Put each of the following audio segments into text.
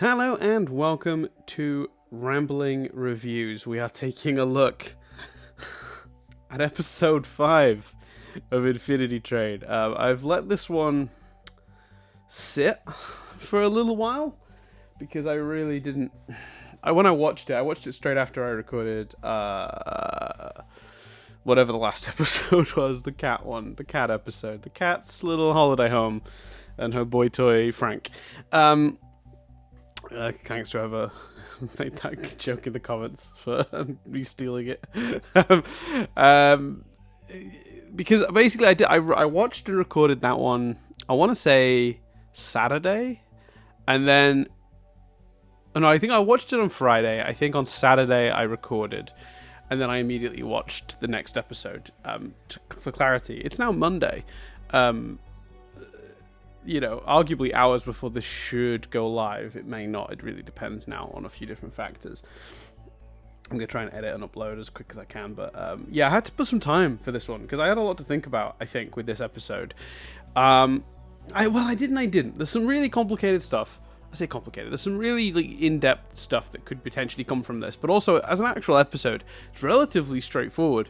Hello and welcome to Rambling Reviews. We are taking a look at episode 5 of Infinity Train. I've let this one sit for a little while because I really didn't. When I watched it straight after I recorded whatever the last episode was, the cat episode, the cat's little holiday home, and her boy toy Frank. Thanks to whoever made that joke in the comments for me stealing it. Because basically I watched and recorded that one, I want to say Saturday, and then I think I watched it on Friday. I think on Saturday I recorded, and then I immediately watched the next episode. For clarity, it's now Monday. Arguably hours before this should go live. It may not. It really depends now on a few different factors. I'm going to try and edit and upload as quick as I can. But I had to put some time for this one because I had a lot to think about, I think, with this episode. I did and I didn't. There's some really complicated stuff. I say complicated. There's some really in-depth stuff that could potentially come from this. But also, as an actual episode, it's relatively straightforward.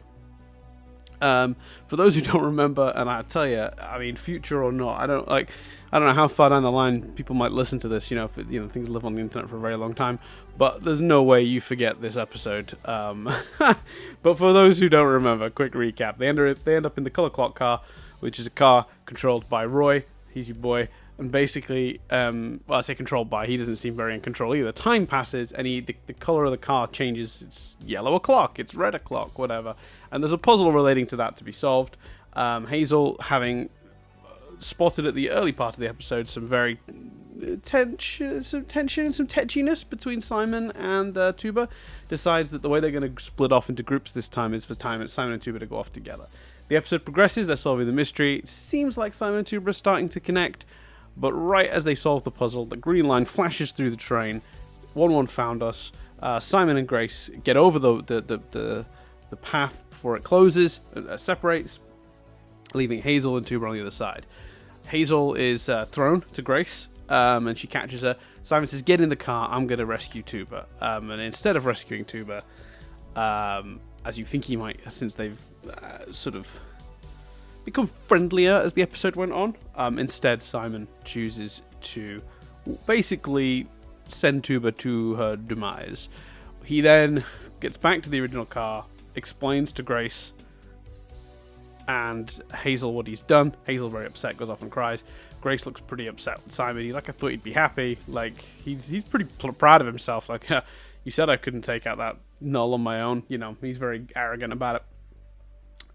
For those who don't remember, and I tell you, I mean, future or not, I don't know how far down the line people might listen to this. Things live on the internet for a very long time, but there's no way you forget this episode. But for those who don't remember, quick recap: they end up in the Color Clock car, which is a car controlled by Roy. He's your boy. And basically, I say controlled by, he doesn't seem very in control either. Time passes, and the colour of the car changes. It's yellow o'clock, it's red o'clock, whatever. And there's a puzzle relating to that to be solved. Hazel, having spotted at the early part of the episode some very tension and some tetchiness between Simon and Tuba, decides that the way they're going to split off into groups this time is for Simon and Tuba to go off together. The episode progresses, they're solving the mystery. It seems like Simon and Tuba are starting to connect. But right as they solve the puzzle, the green line flashes through the train. 1-1 found us. Simon and Grace get over the path before it closes, separates, leaving Hazel and Tuba on the other side. Hazel is thrown to Grace, and she catches her. Simon says, "Get in the car, I'm going to rescue Tuba." And instead of rescuing Tuba, as you think he might, since they've sort of become friendlier as the episode went on. Instead, Simon chooses to basically send Tuba to her demise. He then gets back to the original car, explains to Grace and Hazel what he's done. Hazel, very upset, goes off and cries. Grace looks pretty upset with Simon. He's like, "I thought you'd be happy." Like, he's pretty proud of himself. Like, "You said I couldn't take out that null on my own." He's very arrogant about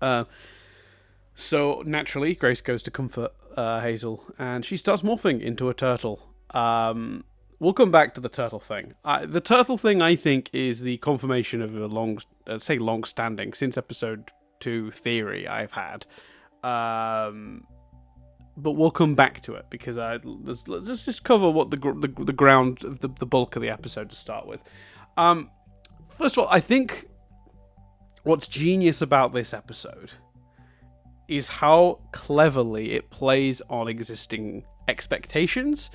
it. So, naturally, Grace goes to comfort Hazel, and she starts morphing into a turtle. We'll come back to the turtle thing. The turtle thing, I think, is the confirmation of a long-standing, since episode 2 theory I've had. But we'll come back to it, because let's just cover what the ground of the bulk of the episode to start with. First of all, I think what's genius about this episode is how cleverly it plays on existing expectations.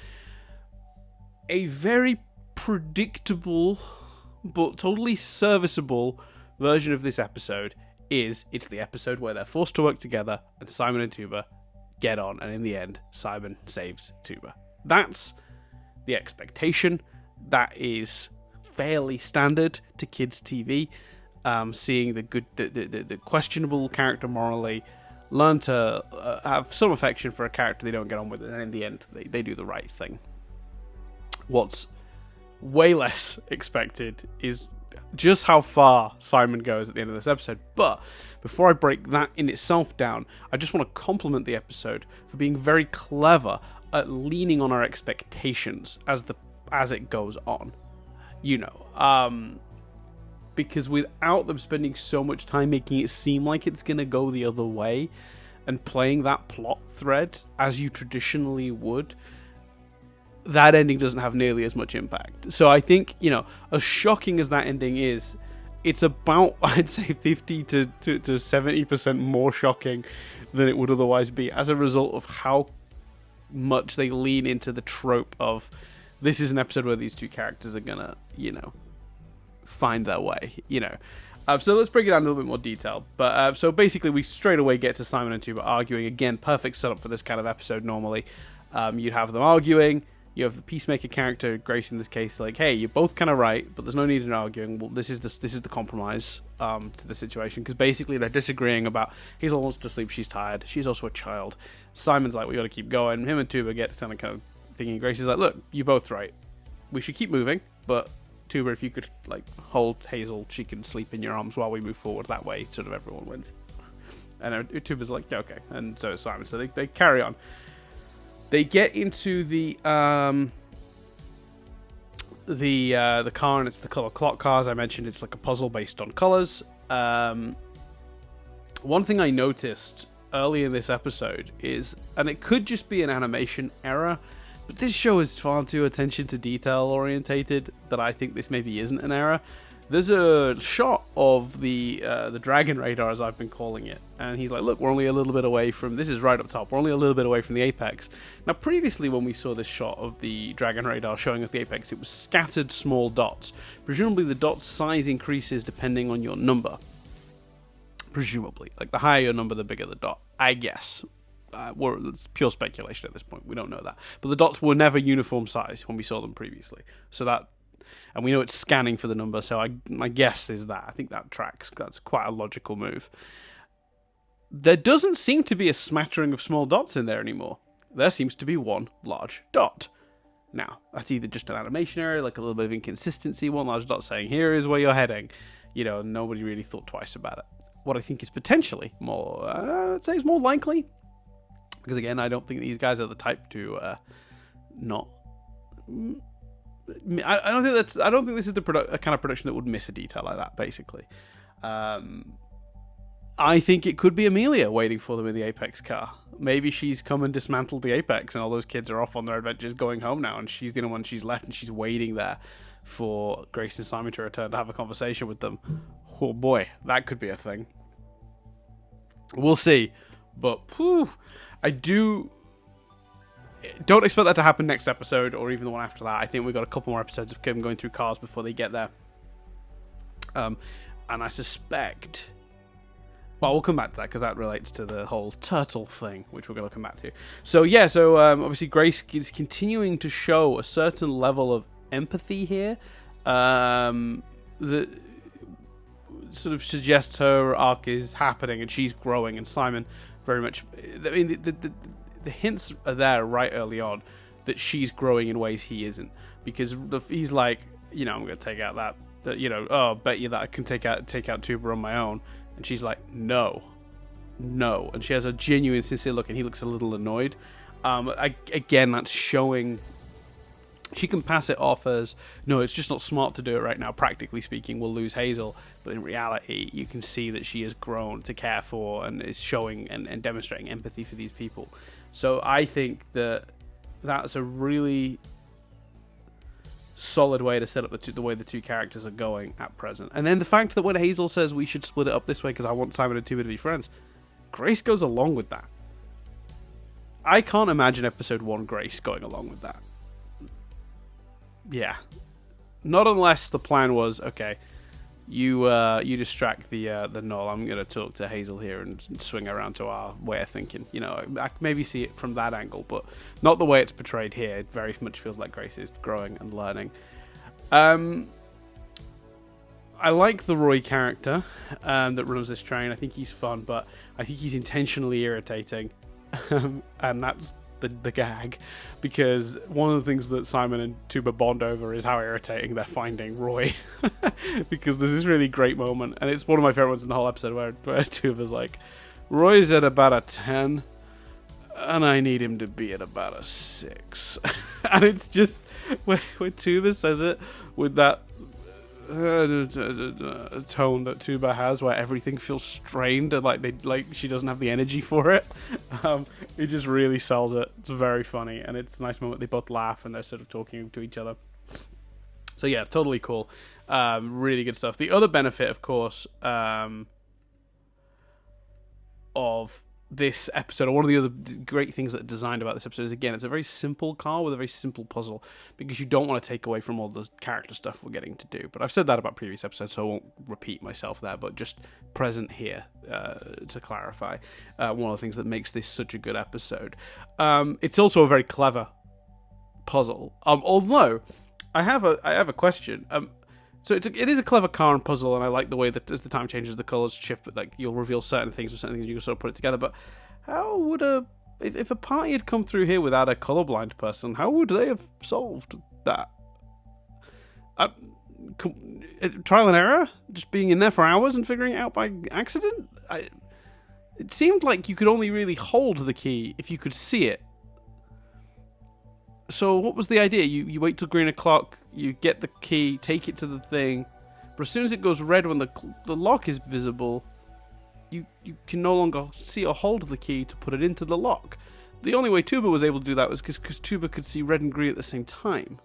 A very predictable but totally serviceable version of this episode is it's the episode where they're forced to work together and Simon and Tuba get on, and in the end, Simon saves Tuba. That's the expectation. That is fairly standard to kids' TV. Seeing the questionable character morally learn to have some affection for a character they don't get on with, and in the end, they do the right thing. What's way less expected is just how far Simon goes at the end of this episode. But before I break that in itself down, I just want to compliment the episode for being very clever at leaning on our expectations as it goes on. Because without them spending so much time making it seem like it's going to go the other way and playing that plot thread as you traditionally would, that ending doesn't have nearly as much impact. So I think, as shocking as that ending is, it's about, I'd say, 50 to 70% more shocking than it would otherwise be as a result of how much they lean into the trope of this is an episode where these two characters are gonna, find their way, So let's break it down in a little bit more detail. But so basically, we straight away get to Simon and Tuba arguing. Again, perfect setup for this kind of episode normally. You'd have them arguing. You have the peacemaker character, Grace in this case, like, hey, you're both kind of right, but there's no need in arguing. Well, this is the compromise to the situation, because basically they're disagreeing about Hazel wants to sleep, she's tired, she's also a child. Simon's like, we got to keep going. Him and Tuba get kind of thinking. Grace is like, look, you're both right. We should keep moving, but Tuba, if you could like hold Hazel, she can sleep in your arms while we move forward. That way, sort of everyone wins. And Tuba's like, yeah, okay, and so is Simon. So they carry on. They get into the car, and it's the color clock car. As I mentioned, it's like a puzzle based on colors. One thing I noticed early in this episode is, and it could just be an animation error, but this show is far too attention to detail orientated that I think this maybe isn't an error. There's a shot of the dragon radar, as I've been calling it, and he's like, look, we're only a little bit away from, this is right up top, we're only a little bit away from the apex. Now, previously when we saw this shot of the dragon radar showing us the apex, it was scattered small dots. Presumably the dot size increases depending on your number. Presumably. Like, the higher your number, the bigger the dot, I guess. It's pure speculation at this point, we don't know that. But the dots were never uniform size when we saw them previously. So that... And we know it's scanning for the number, so my guess is that. I think that tracks. That's quite a logical move. There doesn't seem to be a smattering of small dots in there anymore. There seems to be one large dot. Now, that's either just an animation error, like a little bit of inconsistency, one large dot saying, here is where you're heading. Nobody really thought twice about it. What I think is potentially more, I'd say is more likely, because again, I don't think these guys are the type to not... I don't think this is the kind of production that would miss a detail like that. Basically, I think it could be Amelia waiting for them in the Apex car. Maybe she's come and dismantled the Apex, and all those kids are off on their adventures, going home now, and she's the only one she's left, and she's waiting there for Grace and Simon to return to have a conversation with them. Oh boy, that could be a thing. We'll see, but don't expect that to happen next episode or even the one after that. I think we've got a couple more episodes of Kim going through cars before they get there. And I suspect... Well, we'll come back to that because that relates to the whole turtle thing, which we're going to come back to. So, yeah, obviously Grace is continuing to show a certain level of empathy here that sort of suggests her arc is happening and she's growing, and Simon very much... I mean, the hints are there right early on that she's growing in ways he isn't, because he's like, I'm going to take out that, bet you that I can take out Tuba on my own, and she's like, no, and she has a genuine, sincere look, and he looks a little annoyed. Again, that's showing she can pass it off as, no, it's just not smart to do it right now. Practically speaking, we'll lose Hazel. But in reality, you can see that she has grown to care for and is showing and demonstrating empathy for these people. So I think that that's a really solid way to set up the way the two characters are going at present. And then the fact that when Hazel says we should split it up this way because I want Simon and Tuba to be friends, Grace goes along with that. I can't imagine episode 1 Grace going along with that. Yeah, not unless the plan was, okay, you distract the Null. I'm gonna talk to Hazel here and swing around to our way of thinking. I maybe see it from that angle, but not the way it's portrayed here. It very much feels like Grace is growing and learning. I like the Roy character that runs this train. I think he's fun, but I think he's intentionally irritating, and that's the gag, because one of the things that Simon and Tuba bond over is how irritating they're finding Roy. Because there's this really great moment, and it's one of my favorite ones in the whole episode, where Tuba's like, Roy's at about a 10 and I need him to be at about a 6. And it's just when Tuba says it with that tone that Tuba has, where everything feels strained and like she doesn't have the energy for it. It just really sells it. It's very funny, and it's a nice moment. They both laugh and they're sort of talking to each other. So yeah, totally cool. Really good stuff. The other benefit, of course, of this episode, or one of the other great things that are designed about this episode, is again, it's a very simple car with a very simple puzzle, because you don't want to take away from all the character stuff we're getting to do. But I've said that about previous episodes, so I won't repeat myself there, but just present here to clarify one of the things that makes this such a good episode. It's also a very clever puzzle, although I have a question. So it is a clever car and puzzle, and I like the way that as the time changes, the colors shift, but like you'll reveal certain things, or certain things you can sort of put it together. But how would if a party had come through here without a colorblind person, how would they have solved that? Trial and error, just being in there for hours and figuring it out by accident. It seemed like you could only really hold the key if you could see it. So what was the idea? You wait till green o'clock, you get the key, take it to the thing, but as soon as it goes red when the lock is visible, you can no longer see or hold the key to put it into the lock. The only way Tuba was able to do that was because Tuba could see red and green at the same time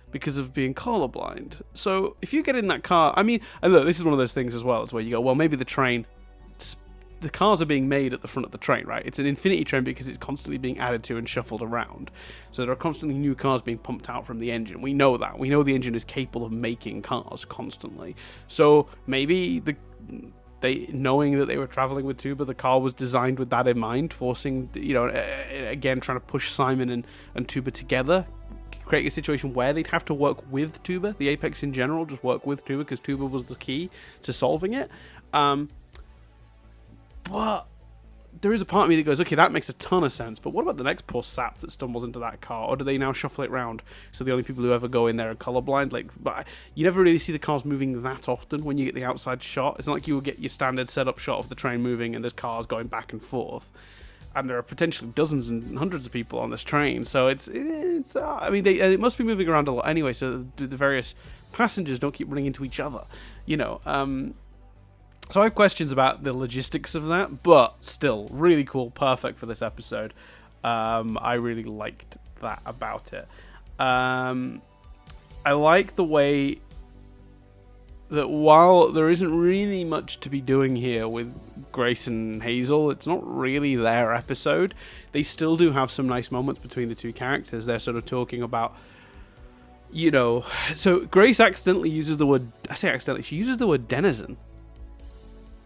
because of being colorblind. So if you get in that car, I mean, and look, this is one of those things as well, it's where you go, well, maybe the cars are being made at the front of the train, right? It's an infinity train because it's constantly being added to and shuffled around. So there are constantly new cars being pumped out from the engine. We know that. We know the engine is capable of making cars constantly. So maybe knowing that they were traveling with Tuba, the car was designed with that in mind, forcing, again, trying to push Simon and Tuba together, creating a situation where they'd have to work with Tuba, the Apex in general, just work with Tuba because Tuba was the key to solving it. But there is a part of me that goes, okay, that makes a ton of sense, but what about the next poor sap that stumbles into that car? Or do they now shuffle it round so the only people who ever go in there are colorblind? But you never really see the cars moving that often when you get the outside shot. It's not like you will get your standard setup shot of the train moving and there's cars going back and forth. And there are potentially dozens and hundreds of people on this train, so it must be moving around a lot anyway, so the various passengers don't keep running into each other, So I have questions about the logistics of that, but still, really cool, perfect for this episode. I really liked that about it. I like the way that while there isn't really much to be doing here with Grace and Hazel, it's not really their episode, they still do have some nice moments between the two characters. They're sort of talking about, so Grace accidentally uses the word, she uses the word denizen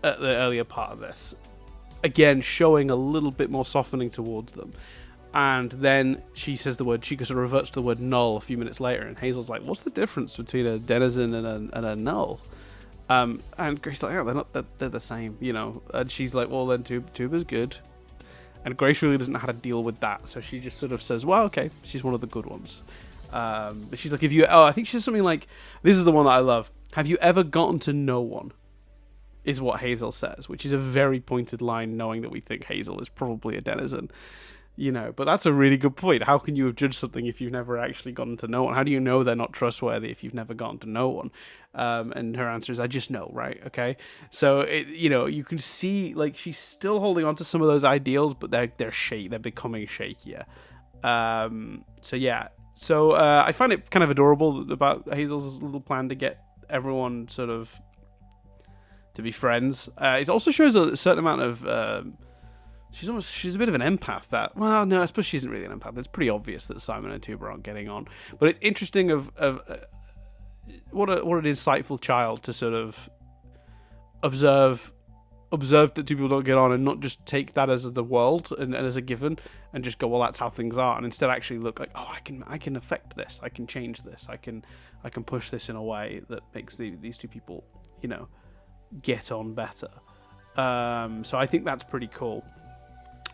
at the earlier part of this, again showing a little bit more softening towards them, and then she says the word, she sort of reverts to the word null a few minutes later, and Hazel's like, what's the difference between a denizen and a null? And Grace's like, oh, they're the same, and she's like, well then Tuba's good, and Grace really doesn't know how to deal with that, so she just sort of says, well, okay, she's one of the good ones. But she's like, I think she says something like, this is the one that I love, have you ever gotten to know one? Is what Hazel says, which is a very pointed line, knowing that we think Hazel is probably a denizen, but that's a really good point. How can you have judged something if you've never actually gotten to know one? How do you know they're not trustworthy if you've never gotten to know one? And her answer is, I just know, right? Okay. So, you can see, like, she's still holding on to some of those ideals, but they're becoming shakier. So I find it kind of adorable about Hazel's little plan to get everyone sort of to be friends. It also shows a certain amount of she's a bit of an empath. No, I suppose she isn't really an empath. It's pretty obvious that Simon and Tuba aren't getting on, but it's interesting of what an insightful child to sort of observe that two people don't get on and not just take that as the world and as a given and just go, well, that's how things are, and instead actually look like, oh, I can affect this, I can change this, I can push this in a way that makes these two people get on better. So I think that's pretty cool.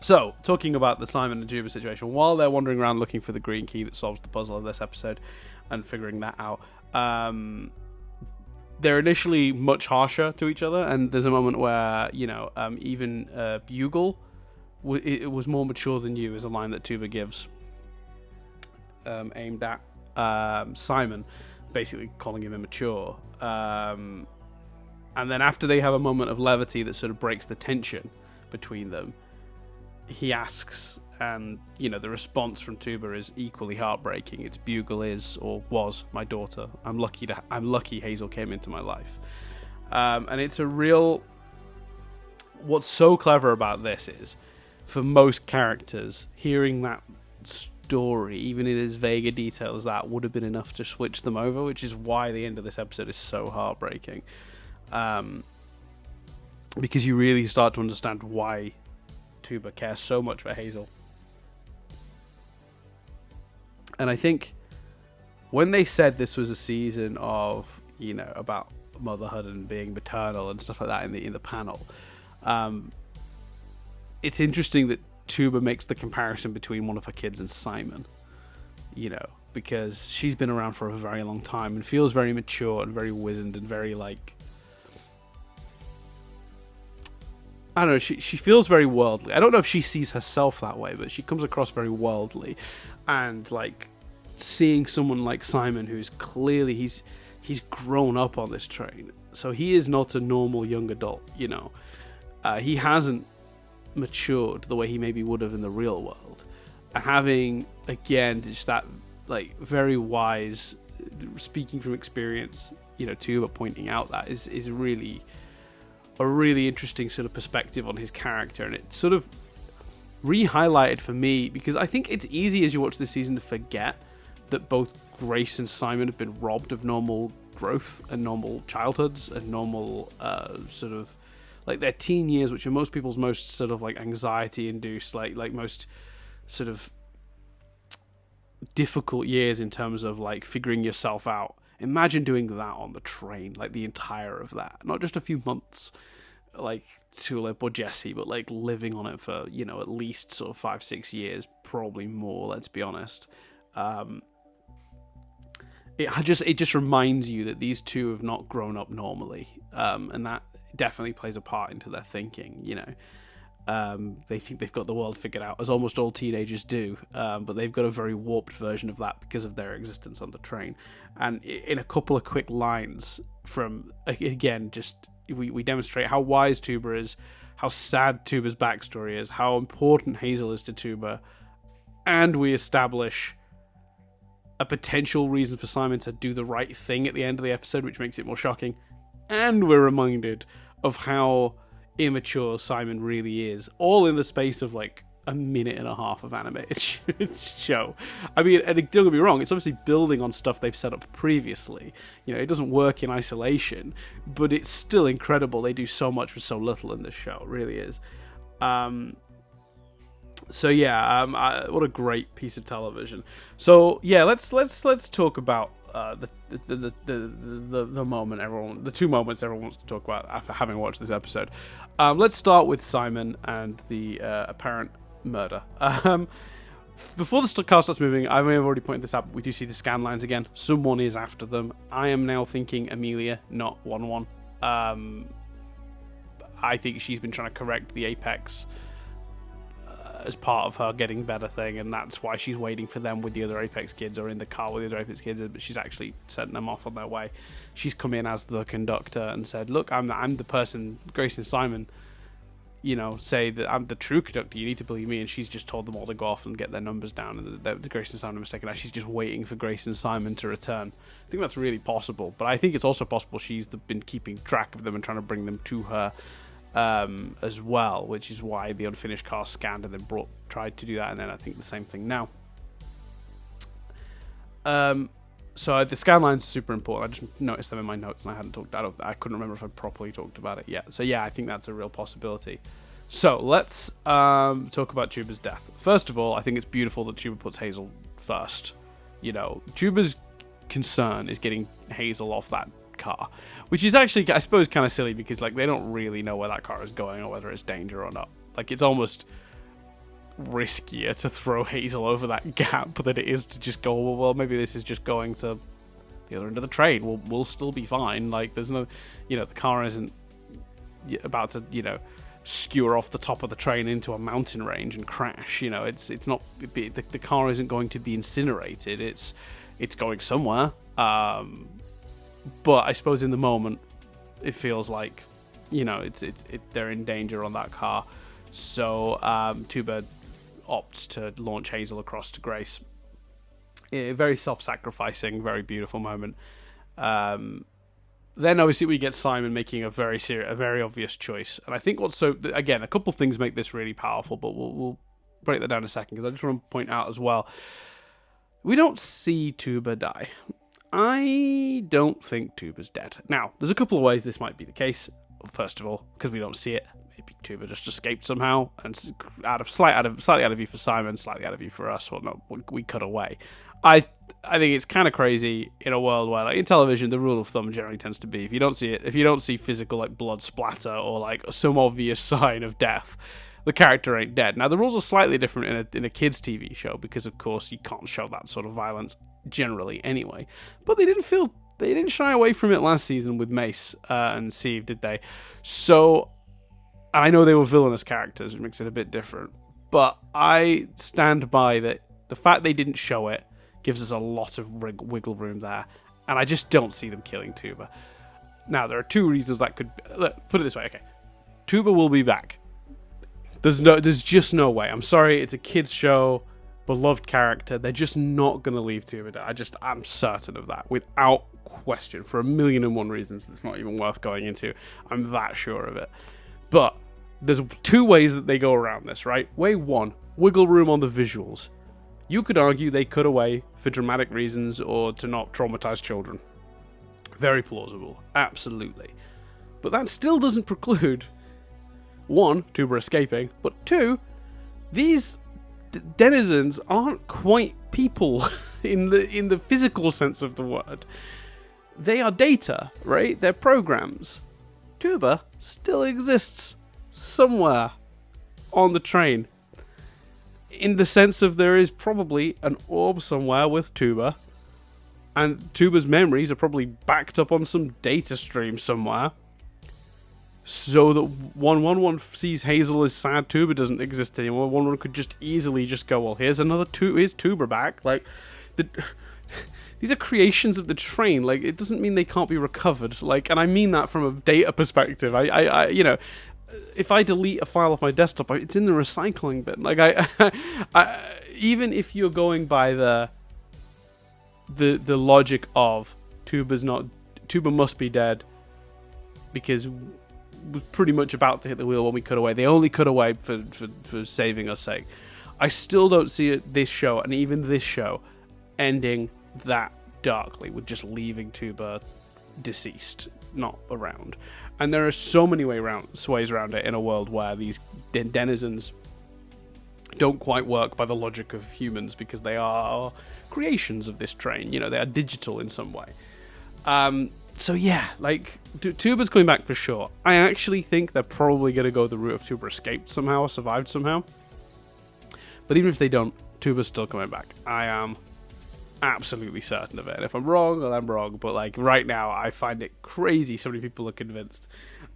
So, talking about the Simon and Tuba situation, while they're wandering around looking for the green key that solves the puzzle of this episode and figuring that out, they're initially much harsher to each other, and there's a moment where, even Bugle, it was more mature than you, is a line that Tuba gives, aimed at Simon, basically calling him immature. And then after they have a moment of levity that sort of breaks the tension between them, he asks, and the response from Tuba is equally heartbreaking. It's, Bugle is or was my daughter. I'm lucky Hazel came into my life. And it's a real. What's so clever about this is for most characters, hearing that story, even in as vague a detail as that, would have been enough to switch them over, which is why the end of this episode is so heartbreaking. Because you really start to understand why Tuba cares so much for Hazel. And I think when they said this was a season of, about motherhood and being maternal and stuff like that in the panel, it's interesting that Tuba makes the comparison between one of her kids and Simon, because she's been around for a very long time and feels very mature and very wizened and very, like, I don't know, she feels very worldly. I don't know if she sees herself that way, but she comes across very worldly. And, like, seeing someone like Simon, who's clearly, he's grown up on this train. So he is not a normal young adult, He hasn't matured the way he maybe would have in the real world. And having, again, just that, like, very wise, speaking from experience, Tuba pointing out that is really a really interesting sort of perspective on his character, and it sort of re-highlighted for me, because I think it's easy as you watch this season to forget that both Grace and Simon have been robbed of normal growth and normal childhoods and normal sort of like their teen years, which are most people's most sort of like anxiety induced, like most sort of difficult years in terms of like figuring yourself out. Imagine doing that on the train, like the entire of that, not just a few months, like Tulip or Jesse, but like living on it for, at least sort of 5-6 years, probably more, let's be honest. It just reminds you that these two have not grown up normally, and that definitely plays a part into their thinking, They think they've got the world figured out, as almost all teenagers do, but they've got a very warped version of that because of their existence on the train. And in a couple of quick lines from, again, just we demonstrate how wise Tuba is, how sad Tuba's backstory is, how important Hazel is to Tuba, and we establish a potential reason for Simon to do the right thing at the end of the episode, which makes it more shocking. And we're reminded of how immature Simon really is, all in the space of like a minute and a half of animated show. I mean, and don't get me wrong, it's obviously building on stuff they've set up previously. It doesn't work in isolation, but it's still incredible. They do so much with so little in this show. It really is. So yeah, what a great piece of television. So yeah, let's talk about the moment the two moments everyone wants to talk about after having watched this episode. Let's start with Simon and the apparent murder. Before the car starts moving, I may have already pointed this out, but we do see the scan lines again. Someone is after them. I am now thinking Amelia, not 1-1. I think she's been trying to correct the Apex as part of her getting better thing, and that's why she's waiting for them with the other Apex kids, or in the car with the other Apex kids, but she's actually sending them off on their way. She's come in as the conductor and said, look, I'm the person, Grace and Simon, say that I'm the true conductor, you need to believe me. And she's just told them all to go off and get their numbers down, and the Grace and Simon are mistaken. Now she's just waiting for Grace and Simon to return. I think that's really possible, but I think it's also possible she's been keeping track of them and trying to bring them to her as well, which is why the unfinished car scanned and then tried to do that, and then I think the same thing now. So the scan lines are super important. I just noticed them in my notes and I couldn't remember if I properly talked about it yet. So yeah, I think that's a real possibility. So let's talk about Tuba's death. First of all, I think it's beautiful that Tuba puts Hazel first. Tuba's concern is getting Hazel off that car, which is actually, I suppose, kind of silly, because like they don't really know where that car is going or whether it's danger or not. Like, it's almost riskier to throw Hazel over that gap than it is to just go, well, maybe this is just going to the other end of the train. We'll still be fine. Like, there's no, the car isn't about to, skewer off the top of the train into a mountain range and crash. It's not, the car isn't going to be incinerated. It's going somewhere. But I suppose in the moment, it feels like, they're in danger on that car. So Tuba opts to launch Hazel across to Grace. Very self-sacrificing, very beautiful moment. then obviously we get Simon making a very obvious choice. And I think again, a couple things make this really powerful, but we'll break that down in a second, because I just want to point out as well, we don't see Tuba die. I don't think Tuba's dead. Now, there's a couple of ways this might be the case. First of all, because we don't see it, maybe Tuba just escaped somehow, and slightly out of view for Simon, slightly out of view for us. Well, no, we cut away. I think it's kind of crazy in a world where, like, in television, the rule of thumb generally tends to be if you don't see physical, like, blood splatter or like some obvious sign of death, the character ain't dead. Now, the rules are slightly different in a kids' TV show, because of course you can't show that sort of violence generally anyway. But they didn't shy away from it last season with Mace and Steve, did they? So I know they were villainous characters, which makes it a bit different. But I stand by that. The fact they didn't show it gives us a lot of wiggle room there, and I just don't see them killing Tuba. Now, there are two reasons that could... Look, put it this way, okay. Tuba will be back. There's just no way. I'm sorry, it's a kids show, beloved character. They're just not going to leave Tuba dead. I'm certain of that, without question, for 1,000,001 reasons that's not even worth going into. I'm that sure of it. But there's two ways that they go around this, right? Way one, wiggle room on the visuals. You could argue they cut away for dramatic reasons or to not traumatize children. Very plausible, absolutely. But that still doesn't preclude, one, Tuba escaping, but two, these denizens aren't quite people in the physical sense of the word. They are data, right? They're programs. Tuba still exists somewhere on the train, in the sense of there is probably an orb somewhere with Tuba, and Tuba's memories are probably backed up on some data stream somewhere, so that 111 sees Hazel as sad Tuba doesn't exist anymore. 111 could just easily just go, well, here's Tuba back. Like, these are creations of the train. Like, it doesn't mean they can't be recovered. Like, and I mean that from a data perspective. I you know, if I delete a file off my desktop, it's in the recycling bin. Like, I even if you're going by the logic of Tuba must be dead because was pretty much about to hit the wheel when we cut away. They only cut away for saving us sake. I still don't see it, this show, and even this show, ending that darkly with just leaving Tuba deceased, not around. And there are so many ways around it in a world where these denizens don't quite work by the logic of humans, because they are creations of this train. You know, they are digital in some way. So yeah, like, Tuba's coming back for sure. I actually think they're probably going to go the route of Tuba escaped somehow, or survived somehow. But even if they don't, Tuba's still coming back. I am absolutely certain of it. And if I'm wrong, well, I'm wrong. But, like, right now, I find it crazy so many people are convinced.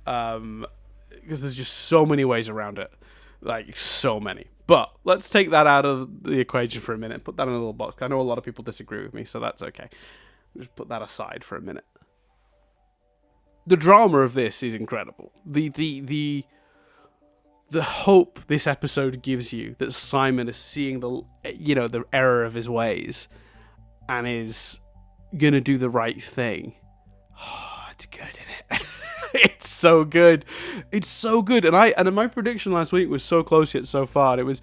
Because there's just so many ways around it. Like, so many. But let's take that out of the equation for a minute. Put that in a little box. I know a lot of people disagree with me, so that's okay. Just put that aside for a minute. The drama of this is incredible. The hope this episode gives you that Simon is seeing the error of his ways and is gonna do the right thing. Oh, it's good, isn't it? It's so good. It's so good. And my prediction last week was so close yet so far. It was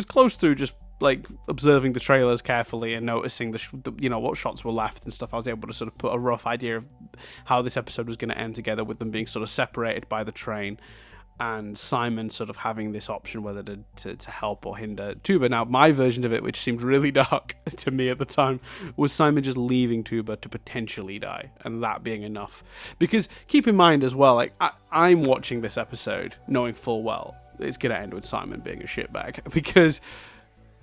close through just like observing the trailers carefully and noticing what shots were left and stuff. I was able to sort of put a rough idea of how this episode was going to end together, with them being sort of separated by the train and Simon sort of having this option whether to help or hinder Tuba. Now, my version of it, which seemed really dark to me at the time, was Simon just leaving Tuba to potentially die, and that being enough. Because keep in mind as well, like, I'm watching this episode knowing full well it's going to end with Simon being a shitbag, because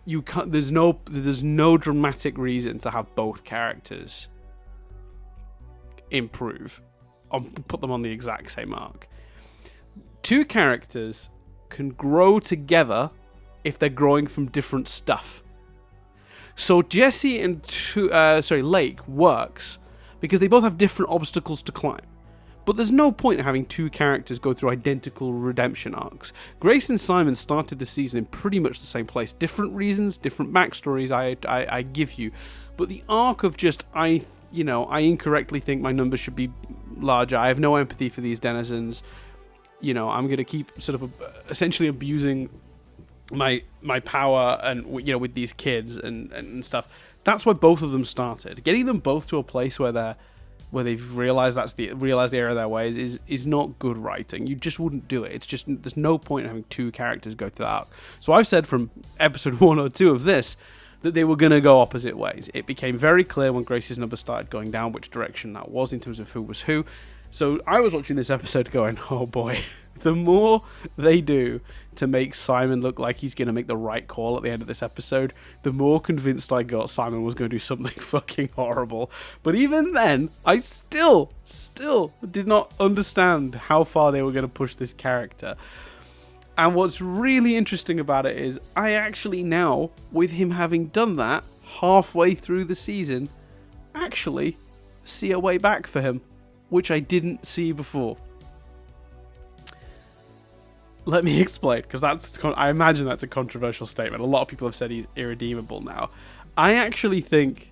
you can't. There's no dramatic reason to have both characters improve, put them on the exact same arc. Two characters can grow together if they're growing from different stuff. So Jesse and Lake works because they both have different obstacles to climb. But there's no point in having two characters go through identical redemption arcs. Grace and Simon started the season in pretty much the same place. Different reasons, different backstories I give you. But the arc of just, I I incorrectly think my numbers should be larger. I have no empathy for these denizens. I'm going to keep sort of essentially abusing my power and with these kids and stuff. That's where both of them started. Getting them both to a place where they've realized the error of their ways is not good writing. You just wouldn't do it. It's just, there's no point in having two characters go through that arc. So I've said from episode 1 or 2 of this that they were going to go opposite ways. It became very clear when Grace's number started going down which direction that was in terms of who was who. So I was watching this episode going, oh boy, the more they do to make Simon look like he's going to make the right call at the end of this episode, the more convinced I got Simon was going to do something fucking horrible. But even then, I still did not understand how far they were going to push this character. And what's really interesting about it is I actually now, with him having done that halfway through the season, actually see a way back for him, which I didn't see before. Let me explain, because I imagine that's a controversial statement. A lot of people have said he's irredeemable now. I actually think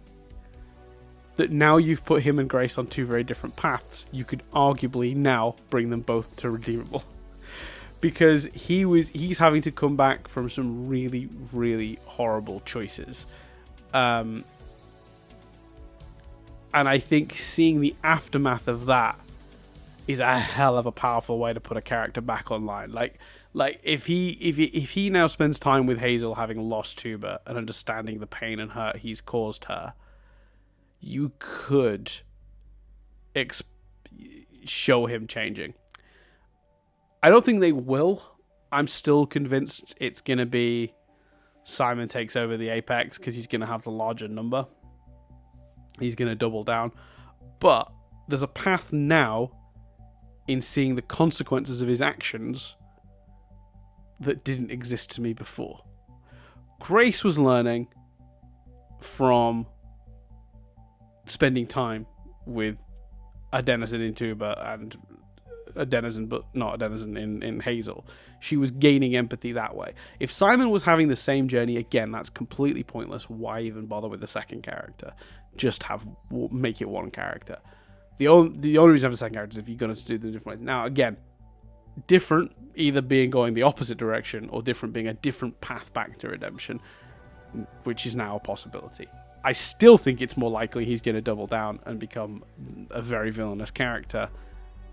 that now you've put him and Grace on two very different paths, you could arguably now bring them both to redeemable. Because he's having to come back from some really, really horrible choices. And I think seeing the aftermath of that is a hell of a powerful way to put a character back online. Like if he now spends time with Hazel, having lost Tuba and understanding the pain and hurt he's caused her, you could show him changing. I don't think they will. I'm still convinced it's going to be Simon takes over the Apex because he's going to have the larger number. He's going to double down. But there's a path now in seeing the consequences of his actions that didn't exist to me before. Grace was learning from spending time with a denizen in Tuba and a denizen, but not a denizen in Hazel. She was gaining empathy that way. If Simon was having the same journey again, that's completely pointless. Why even bother with the second character? Just make it one character. The only reason to have a second character is if you're going to do the different ways. Now, again, different either being going the opposite direction or different being a different path back to redemption, which is now a possibility. I still think it's more likely he's going to double down and become a very villainous character.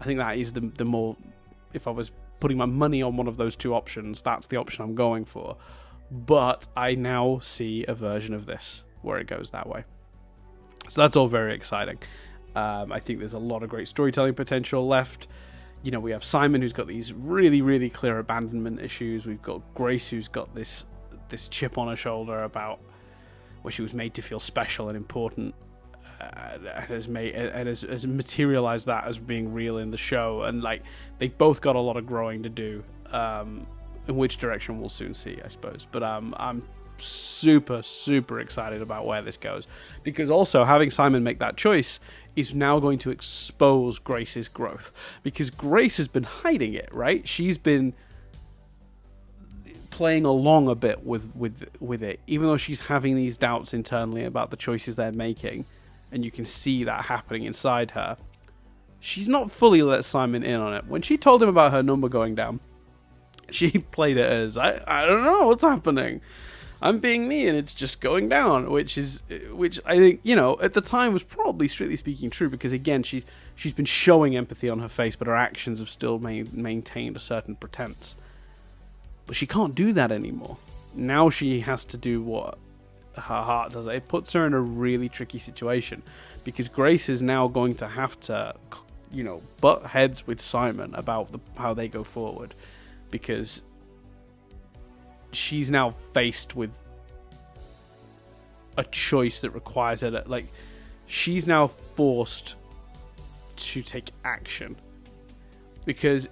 I think that is the more, if I was putting my money on one of those two options, that's the option I'm going for. But I now see a version of this where it goes that way. So that's all very exciting. I think there's a lot of great storytelling potential left. We have Simon, who's got these really, really clear abandonment issues. We've got Grace, who's got this chip on her shoulder about where she was made to feel special and important, and has materialized that as being real in the show. And they've both got a lot of growing to do. In which direction we'll soon see, I suppose. But I'm super, super excited about where this goes, because also having Simon make that choice is now going to expose Grace's growth, because Grace has been hiding it, right? She's been playing along a bit with it, even though she's having these doubts internally about the choices they're making, and you can see that happening inside her. She's not fully let Simon in on it. When she told him about her number going down, she played it as, I don't know what's happening. I'm being me and it's just going down, which I think, at the time was probably, strictly speaking, true, because again, she's been showing empathy on her face, but her actions have still maintained a certain pretense. But she can't do that anymore. Now she has to do what her heart does. It puts her in a really tricky situation, because Grace is now going to have to, butt heads with Simon about how they go forward, because she's now faced with a choice that requires her to, she's now forced to take action. Because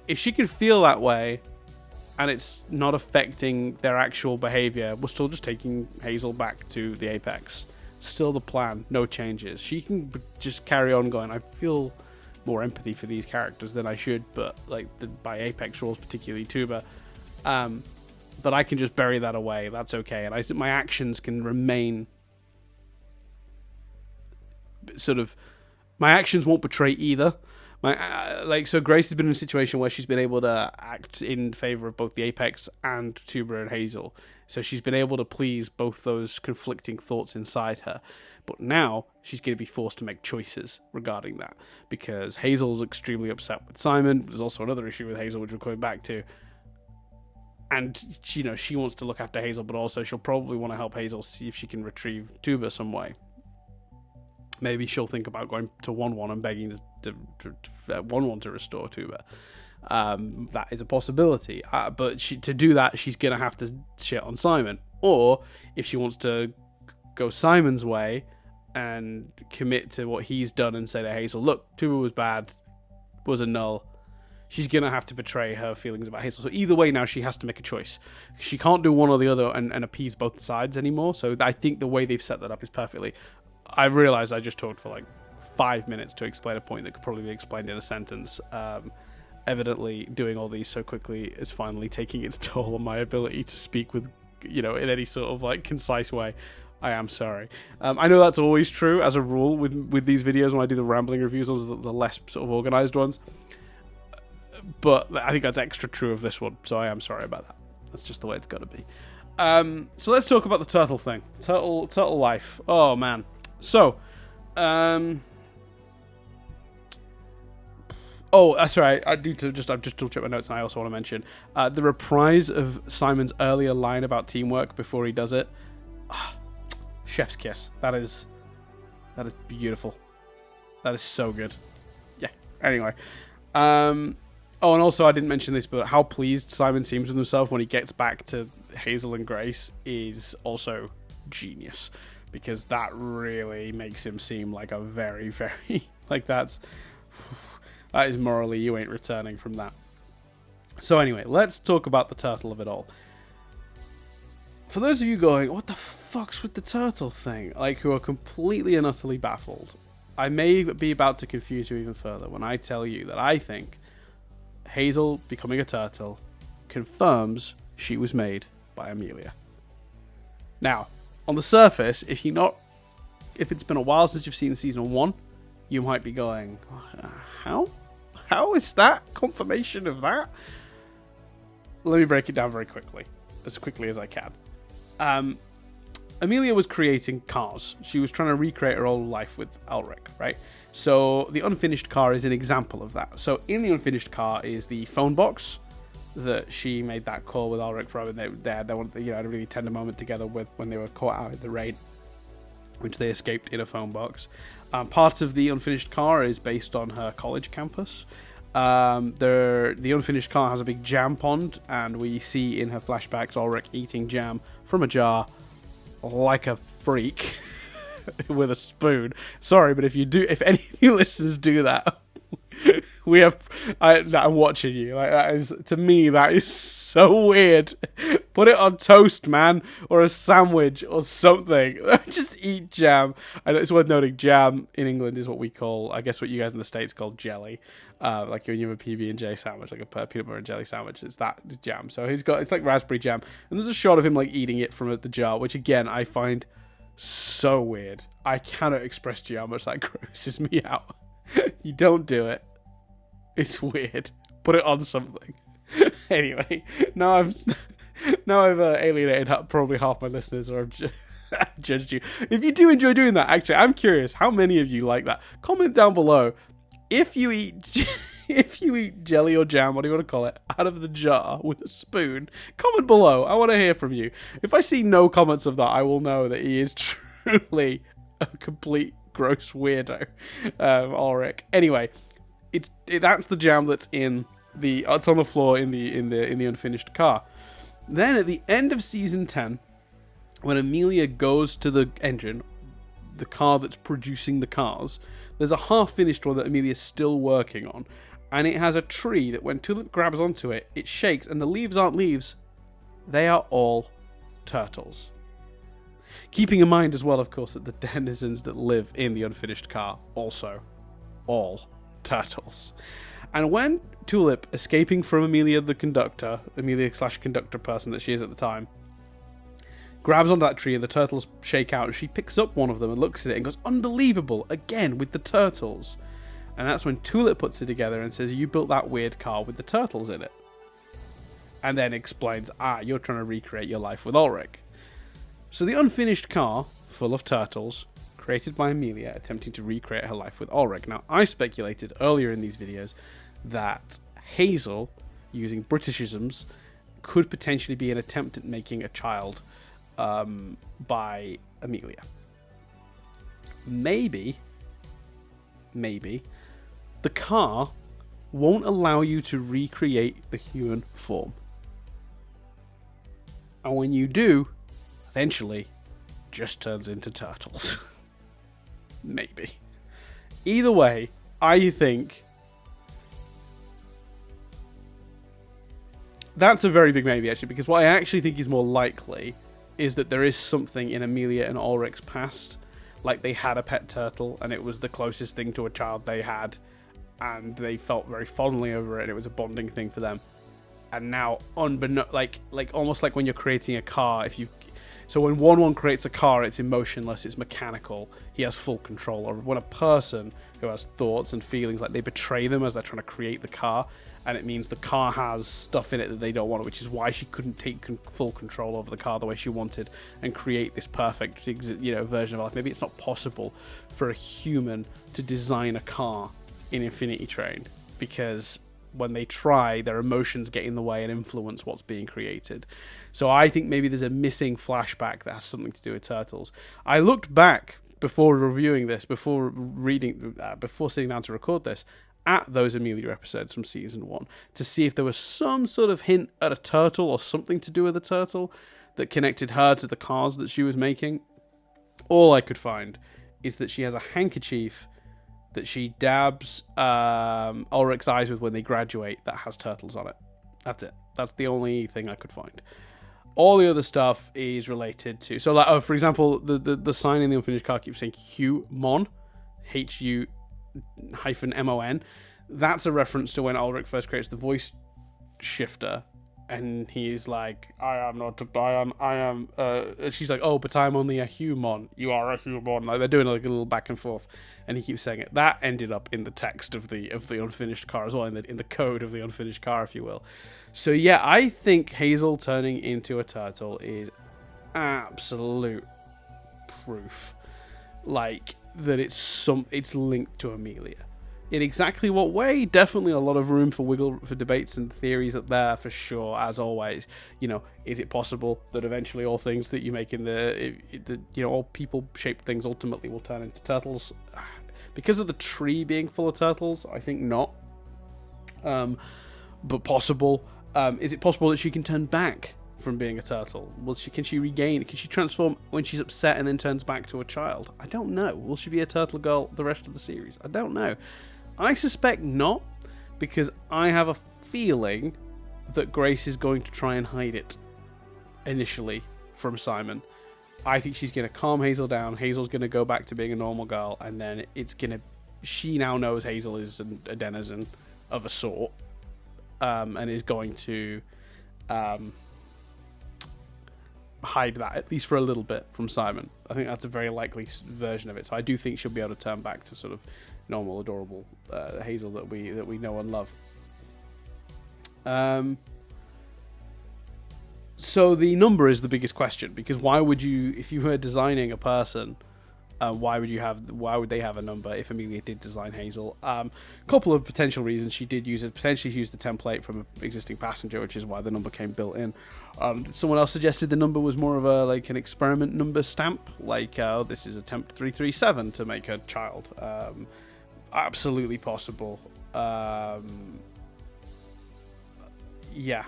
if she can feel that way and it's not affecting their actual behavior, we're still just taking Hazel back to the Apex. Still the plan, no changes. She can just carry on going, I feel more empathy for these characters than I should, but by Apex rules, particularly Tuba. But I can just bury that away. That's okay. And my actions can remain sort of, my actions won't betray either. So Grace has been in a situation where she's been able to act in favor of both the Apex and Tuba and Hazel. So she's been able to please both those conflicting thoughts inside her. But now she's going to be forced to make choices regarding that, because Hazel's extremely upset with Simon. There's also another issue with Hazel, which we're coming back to. And, she wants to look after Hazel, but also she'll probably want to help Hazel see if she can retrieve Tuba some way. Maybe she'll think about going to 1-1 and begging to 1-1 to restore Tuba. That is a possibility. But to do that, she's going to have to shit on Simon. Or, if she wants to go Simon's way and commit to what he's done and say to Hazel, look, Tuba was bad, was a null, she's going to have to betray her feelings about Hazel. So either way now, she has to make a choice. She can't do one or the other and appease both sides anymore. So I think the way they've set that up is perfectly... I realised I just talked for 5 minutes to explain a point that could probably be explained in a sentence. Evidently, doing all these so quickly is finally taking its toll on my ability to speak with, in any sort of concise way. I am sorry. I know that's always true as a rule with these videos when I do the rambling reviews, those are the less sort of organised ones. But I think that's extra true of this one, so I am sorry about that. That's just the way it's got to be. So let's talk about the turtle thing. Turtle life. Oh, man. So, that's right. I've just double checked my notes, and I also want to mention the reprise of Simon's earlier line about teamwork before he does it. Chef's kiss. That is beautiful. That is so good. Yeah. Anyway, and also I didn't mention this, but how pleased Simon seems with himself when he gets back to Hazel and Grace is also genius. Because that really makes him seem like a very, very... that is morally, you ain't returning from that. So anyway, let's talk about the turtle of it all. For those of you going, what the fuck's with the turtle thing? Who are completely and utterly baffled, I may be about to confuse you even further when I tell you that I think Hazel becoming a turtle confirms she was made by Amelia. Now... on the surface, if it's been a while since you've seen season 1, you might be going, how? How is that confirmation of that? Let me break it down very quickly as I can. Amelia was creating cars. She was trying to recreate her old life with Ulrich, right? So the unfinished car is an example of that. So in the unfinished car is the phone box that she made that call with Ulrich for, and they wanted, had a really tender moment together with when they were caught out in the rain, which they escaped in a phone box. Part of the unfinished car is based on her college campus. The unfinished car has a big jam pond, and we see in her flashbacks Ulrich eating jam from a jar like a freak with a spoon. Sorry, but if any of you listeners do that, I'm watching you. That is, to me, that is so weird. Put it on toast, man, or a sandwich or something. Just eat jam. And it's worth noting, jam in England is what we call, I guess, what you guys in the States call jelly. When you have a PB&J sandwich, like a peanut butter and jelly sandwich, it's jam. So it's like raspberry jam, and there's a shot of him eating it from the jar, which again I find so weird. I cannot express to you how much that grosses me out. You don't do it. It's weird. Put it on something. Anyway, now I've alienated probably half my listeners, or I've judged you. If you do enjoy doing that, actually, I'm curious how many of you like that. Comment down below if you eat jelly or jam, what do you want to call it, out of the jar with a spoon. Comment below. I want to hear from you. If I see no comments of that, I will know that he is truly a complete gross weirdo, Ulrich. Anyway. That's the jam that's it's on the floor in the unfinished car. Then at the end of season 10, when Amelia goes to the engine, the car that's producing the cars, there's a half-finished one that Amelia's still working on, and it has a tree that when Tulip grabs onto it, it shakes, and the leaves aren't leaves, they are all turtles. Keeping in mind as well, of course, that the denizens that live in the unfinished car also all turtles. And when Tulip, escaping from Amelia/conductor person that she is at the time, grabs onto that tree and the turtles shake out, and she picks up one of them and looks at it and goes, "Unbelievable, again with the turtles." And that's when Tulip puts it together and says, "You built that weird car with the turtles in it." And then explains, you're trying to recreate your life with Ulrich. So the unfinished car, full of turtles, created by Amelia, attempting to recreate her life with Ulrich. Now, I speculated earlier in these videos that Hazel, using Britishisms, could potentially be an attempt at making a child by Amelia. Maybe the car won't allow you to recreate the human form. And when you do, eventually, just turns into turtles. Maybe. Either way, I think that's a very big maybe, actually, because what I actually think is more likely is that there is something in Amelia and Ulrich's past, like they had a pet turtle, and it was the closest thing to a child they had, and they felt very fondly over it, and it was a bonding thing for them. And now, like almost like when you're creating a car, so when one creates a car, it's emotionless, it's mechanical. He has full control. Or when a person who has thoughts and feelings, like they betray them as they're trying to create the car, and it means the car has stuff in it that they don't want, which is why she couldn't take full control over the car the way she wanted and create this perfect, version of life. Maybe it's not possible for a human to design a car in Infinity Train, because when they try, their emotions get in the way and influence what's being created. So I think maybe there's a missing flashback that has something to do with Turtles. I looked back before reviewing this, before sitting down to record this, at those Amelia episodes from season 1 to see if there was some sort of hint at a turtle or something to do with a turtle that connected her to the cars that she was making. All I could find is that she has a handkerchief that she dabs Ulrich's eyes with when they graduate that has turtles on it. That's it. That's the only thing I could find. All the other stuff is related to... So, like, for example, the sign in the unfinished car keeps saying Humon, H-U--M-O-N. That's a reference to when Ulrich first creates the voice shifter, and he's like, she's like, "Oh, but I'm only a human. You are a human." Like, they're doing like a little back and forth, and he keeps saying it. That ended up in the text of the unfinished car as well, in the code of the unfinished car, if you will. So yeah, I think Hazel turning into a turtle is absolute proof, like, that it's linked to Amelia. In exactly what way? Definitely a lot of room for debates and theories up there, for sure, as always. Is it possible that eventually all things that you make all people-shaped things ultimately will turn into turtles? Because of the tree being full of turtles, I think not. But possible. Is it possible that she can turn back from being a turtle? Can she regain? Can she transform when she's upset and then turns back to a child? I don't know. Will she be a turtle girl the rest of the series? I don't know. I suspect not, because I have a feeling that Grace is going to try and hide it initially from Simon. I think she's going to calm Hazel down. Hazel's going to go back to being a normal girl, and then she now knows Hazel is a denizen of a sort, and is going to hide that, at least for a little bit, from Simon. I think that's a very likely version of it. So I do think she'll be able to turn back to sort of normal, adorable Hazel that we know and love. So the number is the biggest question, because why would you, if you were designing a person, why would they have a number if Amelia did design Hazel? Couple of potential reasons. She did potentially use the template from an existing passenger, which is why the number came built in. Someone else suggested the number was more of an experiment number stamp, like this is attempt 337 to make a child. Absolutely possible. Yeah.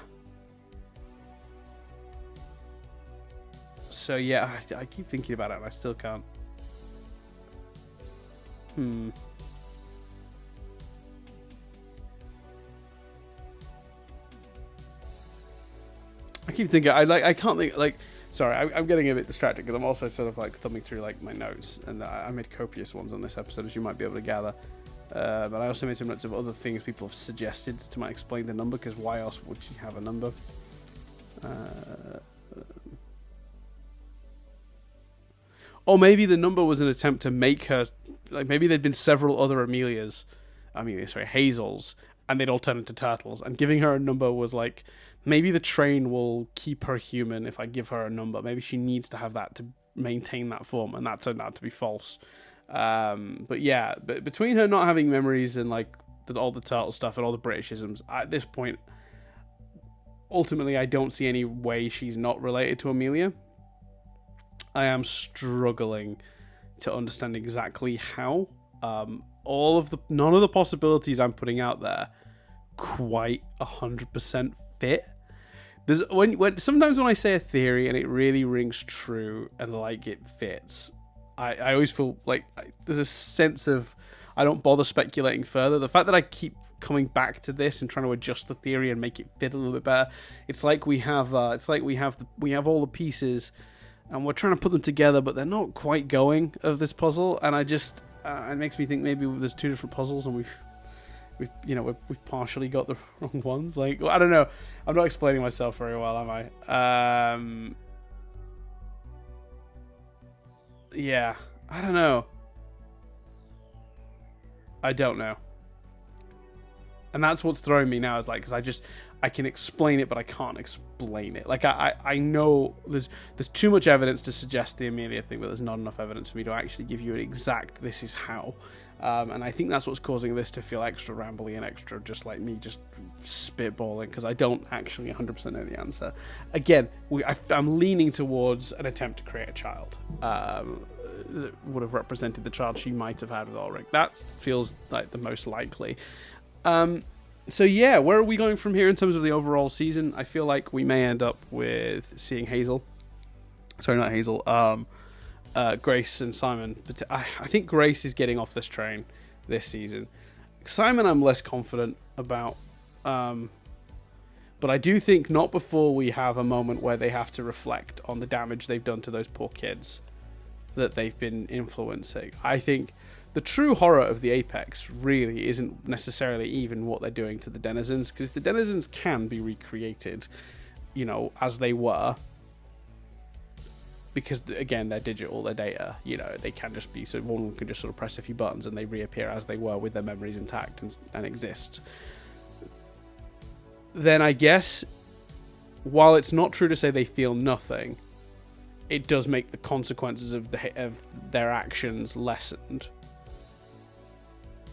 So yeah, I keep thinking about it and I still can't. I keep thinking. I can't think. Sorry, I'm getting a bit distracted because I'm also sort of thumbing through my notes, and I made copious ones on this episode, as you might be able to gather. But I also made some notes of other things people have suggested to might explain the number, because why else would she have a number? Or maybe the number was an attempt to make her, like, maybe there'd been several other Hazels, and they'd all turn into turtles, and giving her a number was like, maybe the train will keep her human if I give her a number. Maybe she needs to have that to maintain that form, and that turned out to be false. But yeah, between her not having memories and like all the turtle stuff and all the Britishisms, at this point, ultimately, I don't see any way she's not related to Amelia. I am struggling to understand exactly how. None of the possibilities I'm putting out there quite 100% fit. There's sometimes when I say a theory and it really rings true and like it fits, I always feel like there's a sense of I don't bother speculating further. The fact that I keep coming back to this and trying to adjust the theory and make it fit a little bit better, it's like we have all the pieces and we're trying to put them together, but they're not quite going of this puzzle, and I just it makes me think maybe there's two different puzzles and we've partially got the wrong ones. Like, I don't know. I'm not explaining myself very well, am I? Yeah, I don't know. I don't know. And that's what's throwing me now, is like, because I can explain it, but I can't explain it. Like, I know there's too much evidence to suggest the Amelia thing, but there's not enough evidence for me to actually give you an exact this is how. And I think that's what's causing this to feel extra rambly and extra just like me just spitballing, because I don't actually 100% know the answer. Again, I'm leaning towards an attempt to create a child that would have represented the child she might have had with Ulrich. That feels like the most likely. So yeah, where are we going from here in terms of the overall season? I feel like we may end up with seeing Grace and Simon. But I think Grace is getting off this train this season. Simon I'm less confident about. But I do think not before we have a moment where they have to reflect on the damage they've done to those poor kids that they've been influencing. I think the true horror of the Apex really isn't necessarily even what they're doing to the denizens, because the denizens can be recreated, as they were. Because, again, they're digital, they're data, they can just be, so one can just sort of press a few buttons and they reappear as they were with their memories intact and exist. Then I guess, while it's not true to say they feel nothing, it does make the consequences of their actions lessened.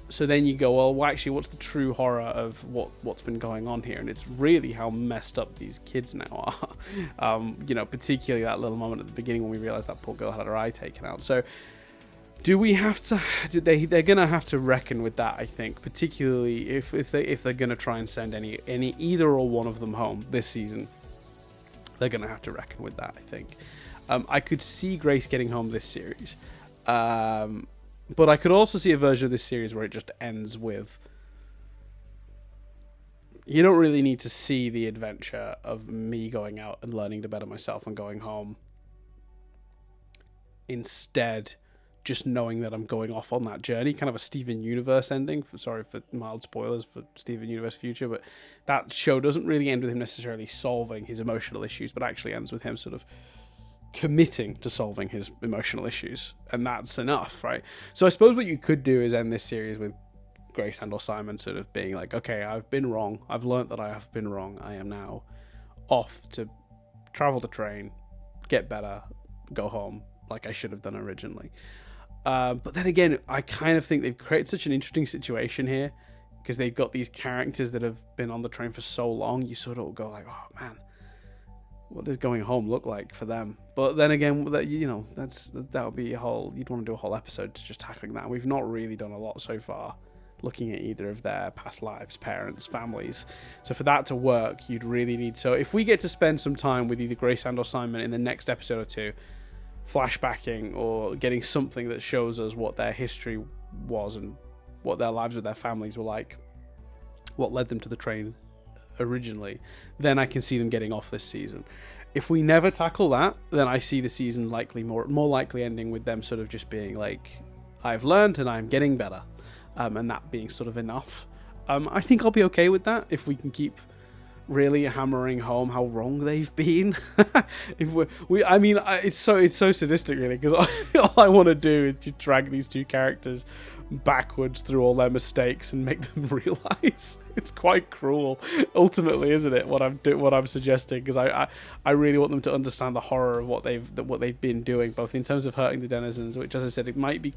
So then you go, well, actually, what's the true horror of what's been going on here? And it's really how messed up these kids now are. Particularly that little moment at the beginning when we realized that poor girl had her eye taken out. So do we have to? They're going to have to reckon with that, I think, particularly if they're going to try and send any either or one of them home this season. They're going to have to reckon with that, I think. I could see Grace getting home this series. But I could also see a version of this series where it just ends with... You don't really need to see the adventure of me going out and learning to better myself and going home. Instead, just knowing that I'm going off on that journey, kind of a Steven Universe ending. Sorry for mild spoilers for Steven Universe Future, but that show doesn't really end with him necessarily solving his emotional issues, but actually ends with him sort of committing to solving his emotional issues, and that's enough, right? So I suppose what you could do is end this series with Grace and or Simon sort of being like, okay, I've been wrong, I've learned that I have been wrong, I am now off to travel the train, get better, go home like I should have done originally. But then again, I kind of think they've created such an interesting situation here, because they've got these characters that have been on the train for so long, you sort of go like, oh man, what does going home look like for them? But then again, that would be you'd want to do a whole episode to just tackling that. We've not really done a lot so far looking at either of their past lives, parents, families. So for that to work, you'd really need... So if we get to spend some time with either Grace and or Simon in the next episode or two, flashbacking or getting something that shows us what their history was and what their lives with their families were like, what led them to the train originally, then I can see them getting off this season. If we never tackle that, then I see the season likely more likely ending with them sort of just being like, I've learned and I'm getting better, and that being sort of enough. I think I'll be okay with that if we can keep really hammering home how wrong they've been. It's so sadistic, really, because all I want to do is just drag these two characters backwards through all their mistakes and make them realize it's quite cruel, ultimately, isn't it? What I'm suggesting, because I really want them to understand the horror of what they've been doing, both in terms of hurting the denizens, which, as I said, it might be.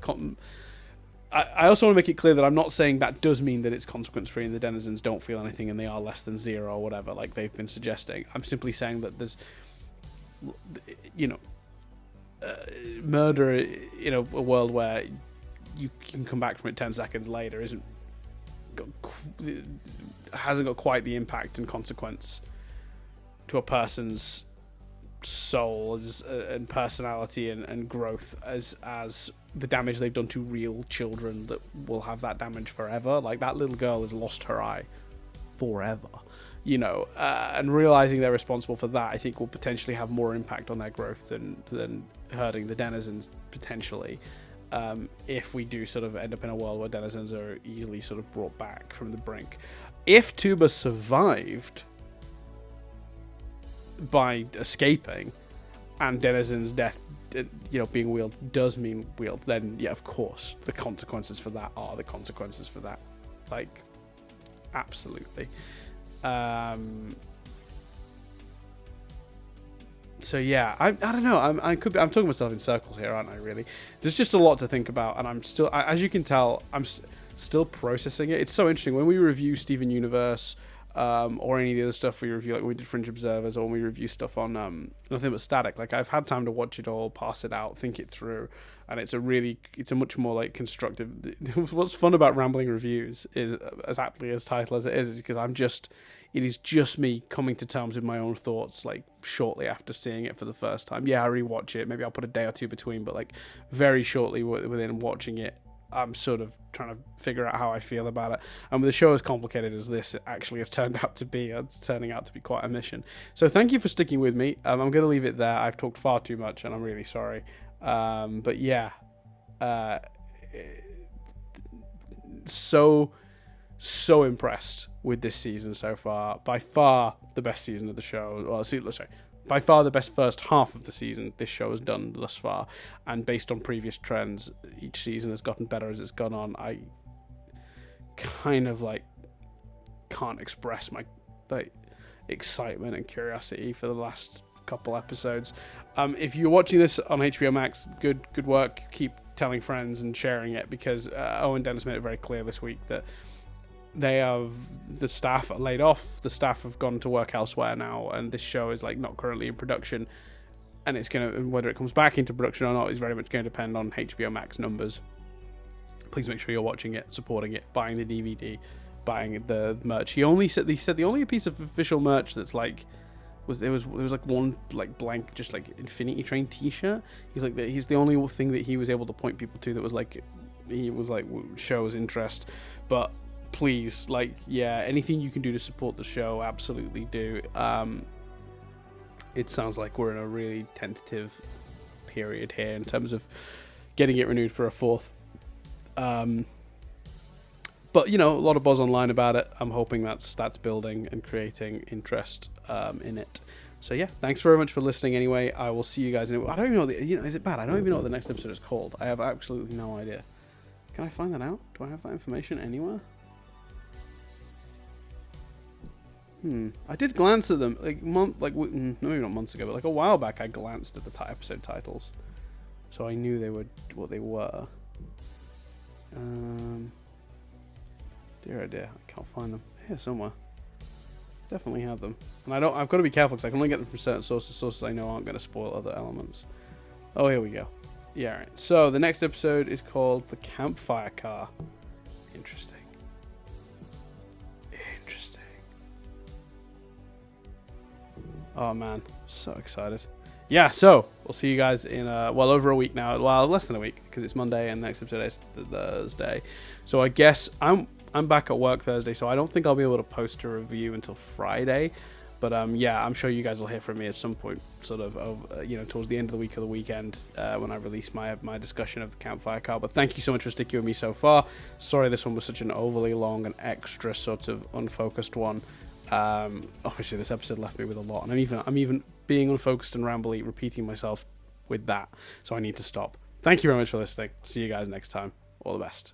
I also want to make it clear that I'm not saying that does mean that it's consequence free and the denizens don't feel anything and they are less than zero or whatever, like they've been suggesting. I'm simply saying that there's, murder in a world where you can come back from it 10 seconds later hasn't got quite the impact and consequence to a person's soul and personality and growth as the damage they've done to real children that will have that damage forever. Like, that little girl has lost her eye forever, and realizing they're responsible for that, I think, will potentially have more impact on their growth than hurting the denizens potentially, if we do sort of end up in a world where denizens are easily sort of brought back from the brink. If Tuba survived by escaping and denizens' death, being wheeled does mean wheeled, then yeah, of course the consequences for that are the consequences for that, like, absolutely. So yeah, I don't know, I'm talking myself in circles here, aren't I? Really, there's just a lot to think about, and I'm still, as you can tell, I'm still processing it. It's so interesting when we review Steven Universe, or any of the other stuff we review, like when we did Fringe Observers, or when we review stuff on Nothing But Static. Like, I've had time to watch it all, pass it out, think it through, and it's a much more, like, constructive. What's fun about rambling reviews is, as aptly as title as it is because it is just me coming to terms with my own thoughts, like, shortly after seeing it for the first time. Yeah, I rewatch it. Maybe I'll put a day or two between, but, like, very shortly within watching it, I'm sort of trying to figure out how I feel about it. And with a show as complicated as this, it actually has turned out to be, it's turning out to be quite a mission. So thank you for sticking with me. I'm going to leave it there. I've talked far too much, and I'm really sorry. But yeah, so impressed with this season so far. By far the best season of the show. Well, by far the best first half of the season this show has done thus far, and based on previous trends, each season has gotten better as it's gone on. I kind of, like, can't express my, like, excitement and curiosity for the last couple episodes. If you're watching this on HBO Max, good work. Keep telling friends and sharing it, because Owen Dennis made it very clear this week that the staff are laid off, the staff have gone to work elsewhere now, and this show is, like, not currently in production, and whether it comes back into production or not is very much going to depend on HBO Max numbers. Please make sure you're watching it, supporting it, buying the DVD, buying the merch. He said the only piece of official merch that's, like, there was like one, like, blank, just, like, Infinity Train t-shirt. He's the only thing that he was able to point people to that was, like, shows interest. But please, like, yeah, anything you can do to support the show, absolutely do. It sounds like we're in a really tentative period here in terms of getting it renewed for a fourth. But, a lot of buzz online about it. I'm hoping that's building and creating interest in it. So yeah, thanks very much for listening anyway. I will see you guys in I don't even know, is it bad? I don't even know what the next episode is called. I have absolutely no idea. Can I find that out? Do I have that information anywhere? I did glance at them, maybe not months ago, but, like, a while back I glanced at the episode titles. So I knew what they were. Dear oh dear, I can't find them. Here somewhere. Definitely have them. And I've got to be careful because I can only get them from certain sources I know aren't going to spoil other elements. Oh, here we go. Yeah, right. So the next episode is called The Campfire Car. Interesting. Oh man, so excited. Yeah, so we'll see you guys in over a week now. Well, less than a week, because it's Monday and the next episode is Thursday. So I guess I'm back at work Thursday, so I don't think I'll be able to post a review until Friday. But yeah, I'm sure you guys will hear from me at some point, sort of towards the end of the week or the weekend, when I release my discussion of the Campfire Car. But thank you so much for sticking with me so far. Sorry this one was such an overly long and extra sort of unfocused one. Obviously, this episode left me with a lot, and I'm even being unfocused and rambly, repeating myself with that. So I need to stop. Thank you very much for listening. See you guys next time. All the best.